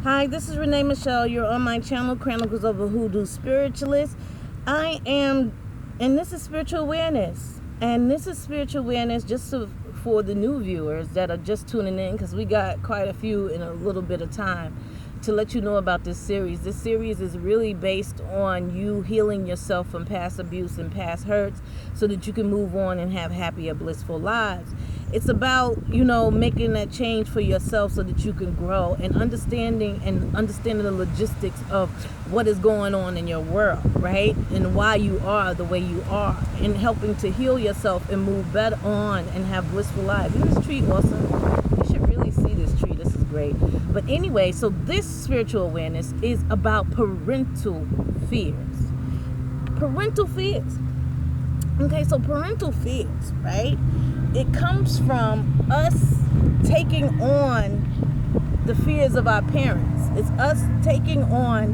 Hi, this is Renee Michelle. You're on my channel, Chronicles of a Hoodoo Spiritualist. And this is spiritual awareness. And this is spiritual awareness for the new viewers that are just tuning in, because we got quite a few in a little bit of time, to let you know about this series. This series is really based on you healing yourself from past abuse and past hurts so that you can move on and have happier, blissful lives. It's about, making that change for yourself so that you can grow and understanding the logistics of what is going on in your world, right? And why you are the way you are, and helping to heal yourself and move better on and have blissful lives. Isn't this tree awesome? You should really see this tree. This is great. But anyway, so this spiritual awareness is about parental fears. Parental fears. Okay, so parental fears, right? It comes from us taking on the fears of our parents. It's us taking on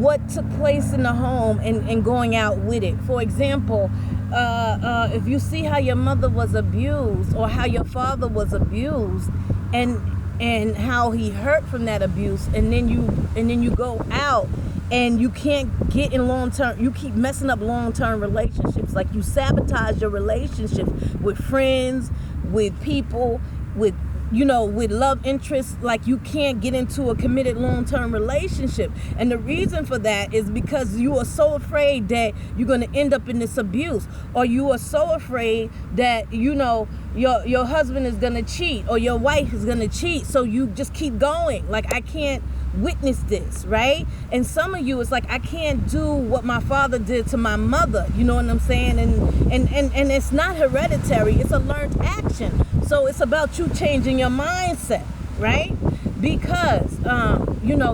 what took place in the home and going out with it. For example, if you see how your mother was abused or how your father was abused, and how he hurt from that abuse, and then you go out and you can't get in long-term, you keep messing up long-term relationships. Like, you sabotage your relationships with friends, with people, with love interests. Like, you can't get into a committed long-term relationship. And the reason for that is because you are so afraid that you're going to end up in this abuse, or you are so afraid that, your husband is going to cheat, or your wife is going to cheat. So you just keep going. Like, I can't witness this, right? And some of you, it's like, I can't do what my father did to my mother. You know what I'm saying? And it's not hereditary. It's a learned action. So it's about you changing your mindset, right? Because,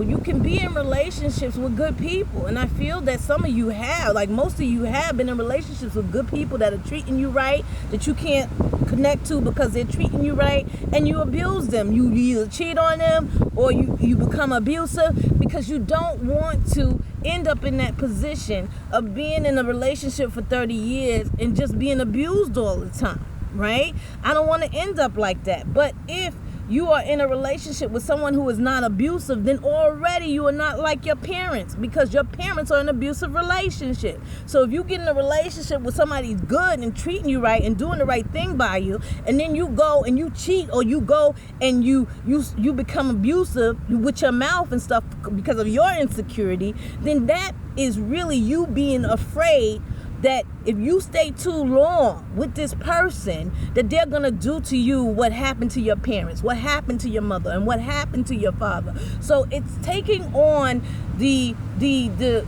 you can be in relationships with good people. And I feel that some of you have, like most of you have been in relationships with good people that are treating you right, that you can't connect to because they're treating you right, and you abuse them. You either cheat on them or you become abusive because you don't want to end up in that position of being in a relationship for 30 years and just being abused all the time, right? I don't want to end up like that. But if you are in a relationship with someone who is not abusive, then already you are not like your parents, because your parents are in an abusive relationship. So if you get in a relationship with somebody who's good and treating you right and doing the right thing by you, and then you go and you cheat, or you go and you become abusive with your mouth and stuff because of your insecurity, then that is really you being afraid that if you stay too long with this person, that they're gonna do to you what happened to your parents, what happened to your mother, and what happened to your father. So it's taking on the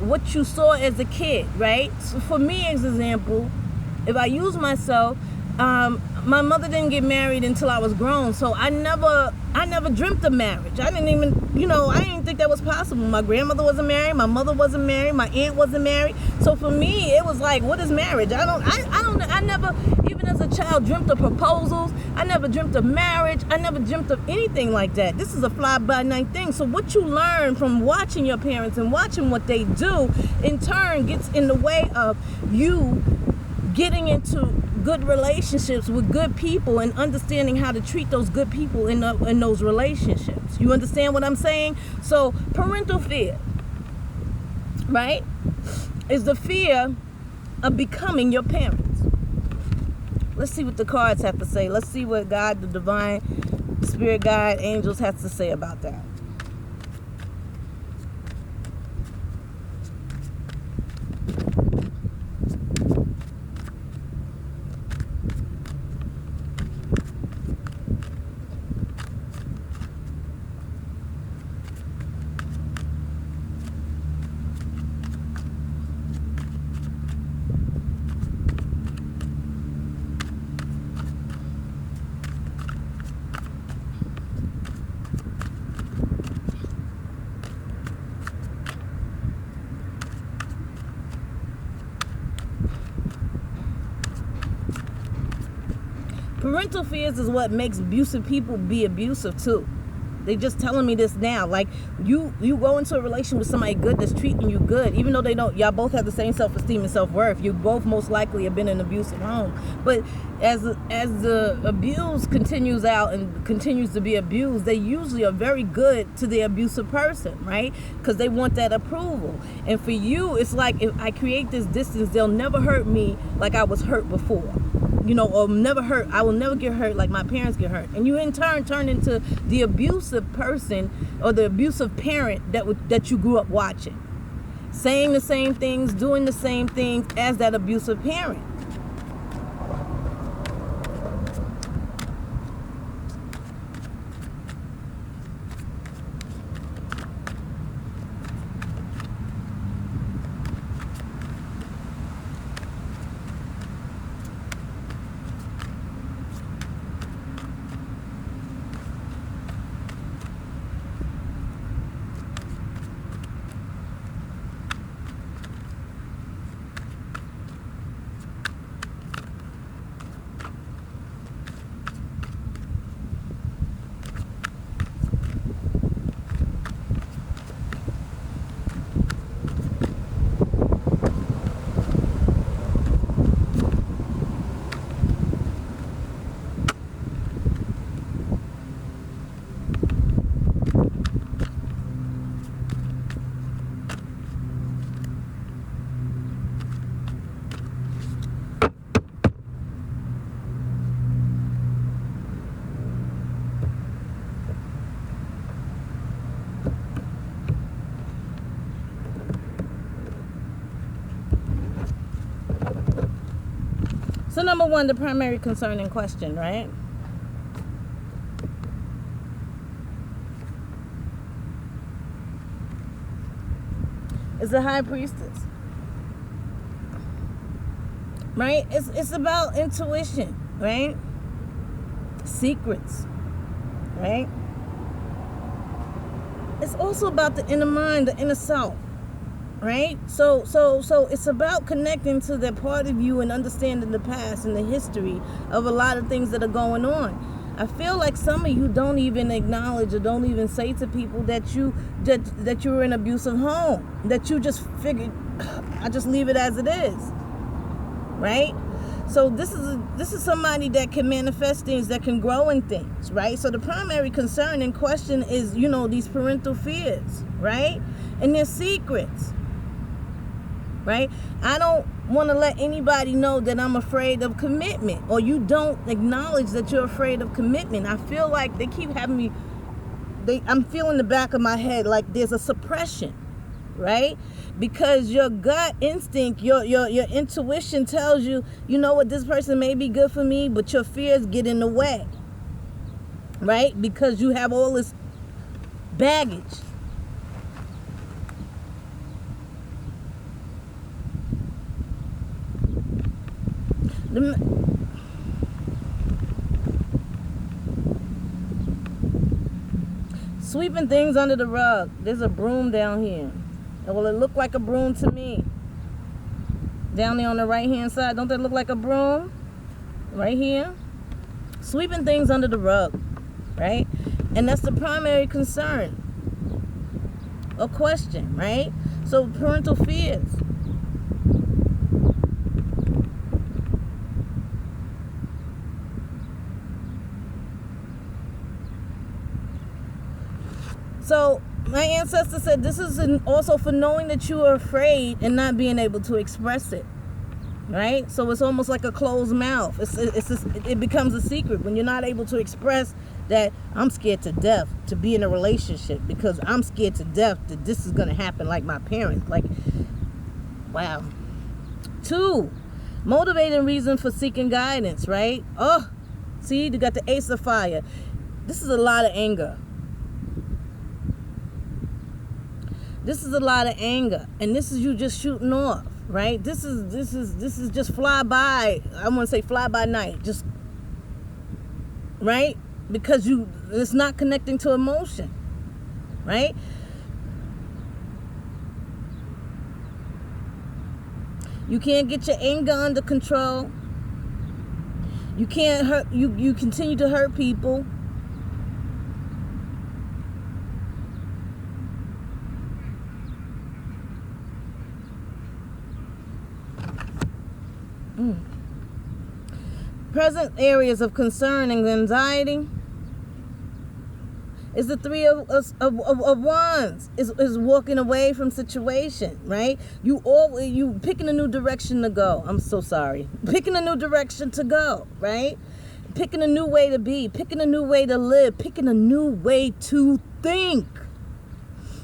what you saw as a kid, right? So for me, as an example, if I use myself, my mother didn't get married until I was grown, so I never dreamt of marriage. I didn't even, I didn't think that was possible. My grandmother wasn't married, my mother wasn't married, my aunt wasn't married. So for me, it was like, what is marriage? I never, even as a child, dreamt of proposals. I never dreamt of marriage. I never dreamt of anything like that. This is a fly-by-night thing. So what you learn from watching your parents and watching what they do, in turn, gets in the way of you getting into good relationships with good people and understanding how to treat those good people in those relationships. You understand what I'm saying? So parental fear, right, is the fear of becoming your parents. Let's see what the cards have to say. Let's see what God, the divine spirit guide, angels has to say about that. Parental fears is what makes abusive people be abusive too. They just telling me this now. Like, you go into a relationship with somebody good that's treating you good, even though they don't, y'all both have the same self-esteem and self-worth. You both most likely have been in an abusive home. But as the abuse continues out and continues to be abused, they usually are very good to the abusive person, right? Because they want that approval. And for you, it's like, if I create this distance, they'll never hurt me like I was hurt before. Or I will never get hurt like my parents get hurt. And you in turn turn into the abusive person or the abusive parent that you grew up watching. Saying the same things, doing the same things as that abusive parent. So number one, the primary concern in question, right? Is the high priestess, right? It's about intuition, right? Secrets, right? It's also about the inner mind, the inner self. Right? So it's about connecting to that part of you and understanding the past and the history of a lot of things that are going on. I feel like some of you don't even acknowledge or don't even say to people that you were in an abusive home, that you just figured, I just leave it as it is. Right? So this is somebody that can manifest things, that can grow in things, right? So the primary concern in question is, these parental fears, right? And their secrets. Right? I don't want to let anybody know that I'm afraid of commitment, or you don't acknowledge that you're afraid of commitment. I feel like they keep having me, I'm feeling the back of my head like there's a suppression, right? Because your gut instinct, your intuition tells you, what, this person may be good for me, but your fears get in the way, right? Because you have all this baggage. Sweeping things under the rug. There's a broom down here. Well, it looked like a broom to me. Down there on the right hand side, don't that look like a broom? Right here. Sweeping things under the rug, right? And that's the primary concern or question, right? So parental fears. So my ancestor said this is also for knowing that you are afraid and not being able to express it, right? So it's almost like a closed mouth. It becomes a secret when you're not able to express that I'm scared to death to be in a relationship because I'm scared to death that this is going to happen like my parents. Like, wow. 2, motivating reason for seeking guidance, right? Oh, see, you got the Ace of Fire. This is a lot of anger. This is a lot of anger, and this is you just shooting off, right? This is just fly by. I want to say fly by night, just right, because it's not connecting to emotion, right? You can't get your anger under control. You can't hurt. You continue to hurt people. Present areas of concern and anxiety is the three of wands. Is walking away from situation, right? You picking a new direction to go. I'm so sorry. Picking a new direction to go, right? Picking a new way to be, picking a new way to live, picking a new way to think.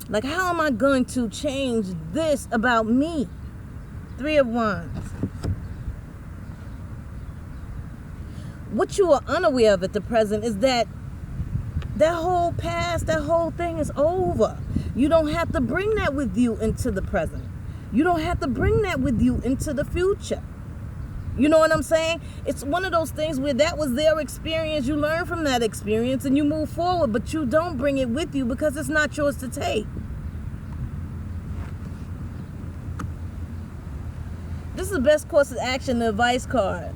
Like, how am I going to change this about me? Three of wands. What you are unaware of at the present is that whole past, that whole thing is over. You don't have to bring that with you into the present. You don't have to bring that with you into the future. You know what I'm saying? It's one of those things where that was their experience. You learn from that experience and you move forward, but you don't bring it with you because it's not yours to take. This is the best course of action, the advice card.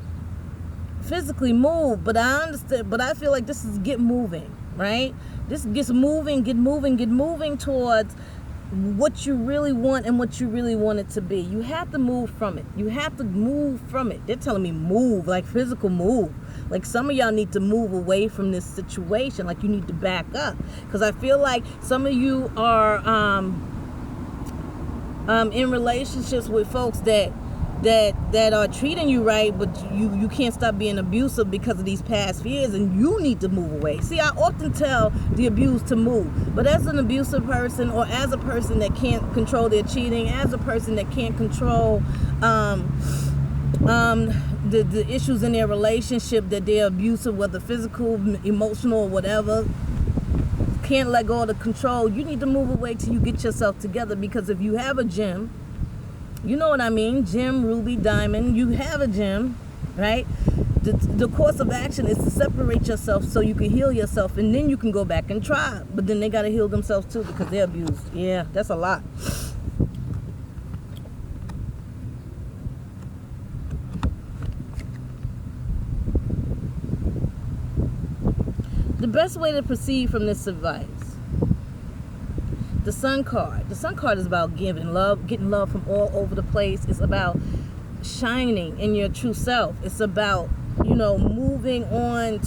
Physically move, but I understand, but I feel like this is get moving, right? This gets moving, get moving towards what you really want and what you really want it to be. You have to move from it. You have to move from it. They're telling me move, like physical move. Like some of y'all need to move away from this situation. Like you need to back up. Because I feel like some of you are in relationships with folks that are treating you right, but you can't stop being abusive because of these past fears, and you need to move away. See, I often tell the abused to move, but as an abusive person, or as a person that can't control their cheating, as a person that can't control the issues in their relationship that they're abusive, whether physical, emotional, or whatever, can't let go of the control, you need to move away till you get yourself together. Because if you have a gem, you know what I mean, gem, ruby, diamond, you have a gem, right? The course of action is to separate yourself so you can heal yourself, and then you can go back and try. But then they got to heal themselves too because they're abused. Yeah, that's a lot. The best way to proceed from this advice. The Sun card. The Sun card is about giving love, getting love from all over the place. It's about shining in your true self. It's about, moving on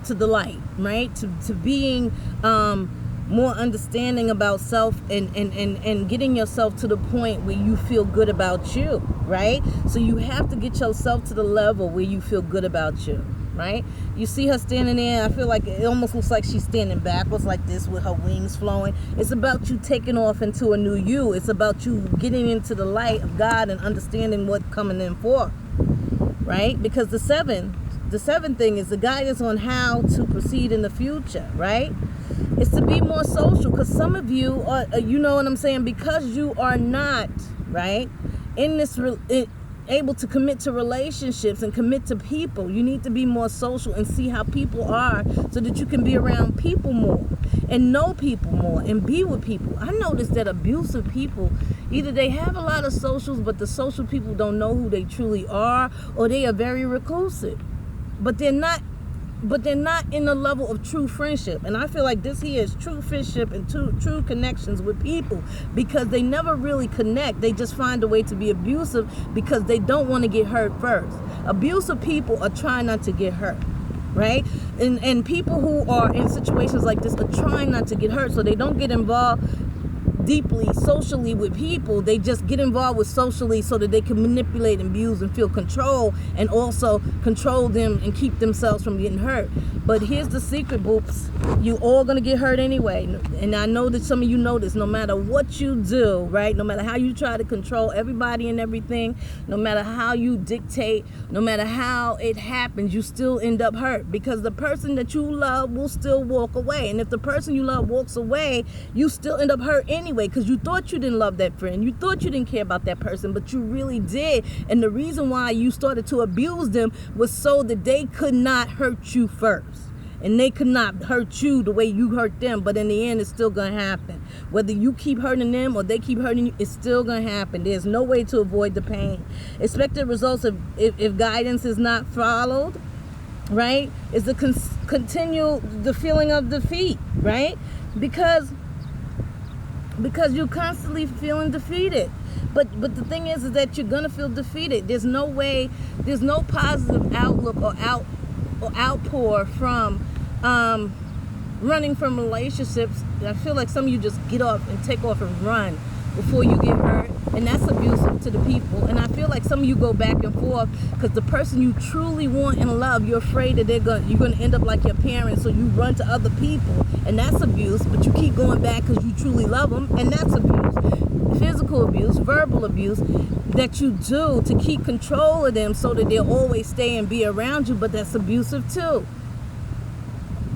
to the light, right? To being more understanding about self and getting yourself to the point where you feel good about you, right? So you have to get yourself to the level where you feel good about you. Right? You see her standing there. I feel like it almost looks like she's standing backwards like this with her wings flowing. It's about you taking off into a new you. It's about you getting into the light of God and understanding what's coming in for. Right? Because the seven thing is the guidance on how to proceed in the future. Right? It's to be more social, because some of you are, you know what I'm saying, because you are not, right, in this able to commit to relationships and commit to people. You need to be more social and see how people are so that you can be around people more and know people more and be with people. I noticed that abusive people, either they have a lot of socials, but the social people don't know who they truly are, or they are very reclusive. But they're not in the level of true friendship. And I feel like this here is true friendship and true connections with people, because they never really connect. They just find a way to be abusive because they don't want to get hurt first. Abusive people are trying not to get hurt, right? And people who are in situations like this are trying not to get hurt, so they don't get involved deeply socially with people. They just get involved with socially so that they can manipulate and abuse and feel control, and also control them and keep themselves from getting hurt. But here's the secret, boops. You all gonna get hurt anyway. And I know that some of you know this. No matter what you do, right? No matter how you try to control everybody and everything, no matter how you dictate, no matter how it happens, you still end up hurt, because the person that you love will still walk away. And if the person you love walks away, you still end up hurt anyway, because you thought you didn't love that friend. You thought you didn't care about that person, but you really did. And the reason why you started to abuse them was so that they could not hurt you first. And they could not hurt you the way you hurt them. But in the end, it's still going to happen. Whether you keep hurting them or they keep hurting you, it's still going to happen. There's no way to avoid the pain. Expected results if guidance is not followed, right, is to continue the feeling of defeat, right? Because because you're constantly feeling defeated. But the thing is that you're gonna feel defeated. There's no positive outlook or outpour from running from relationships. I feel like some of you just get off and take off and run before you get hurt, and that's abusive to the people. And I feel like some of you go back and forth because the person you truly want and love, you're afraid that you're gonna end up like your parents, so you run to other people, and that's abuse. But you keep going back because you truly love them, and that's abuse. Physical abuse, verbal abuse that you do to keep control of them so that they'll always stay and be around you, but that's abusive too.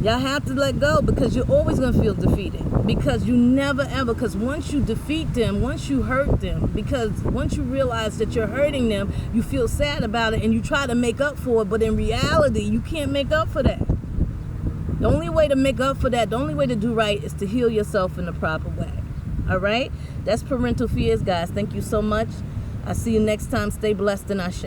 Y'all have to let go, because you're always going to feel defeated, because you never ever, because once you defeat them, once you hurt them, because once you realize that you're hurting them, you feel sad about it and you try to make up for it, but in reality you can't make up for that. The only way to make up for that, the only way to do right, is to heal yourself in the proper way. All right, that's Parental Fears, guys. Thank you so much. I'll see you next time. Stay blessed, and Ashe.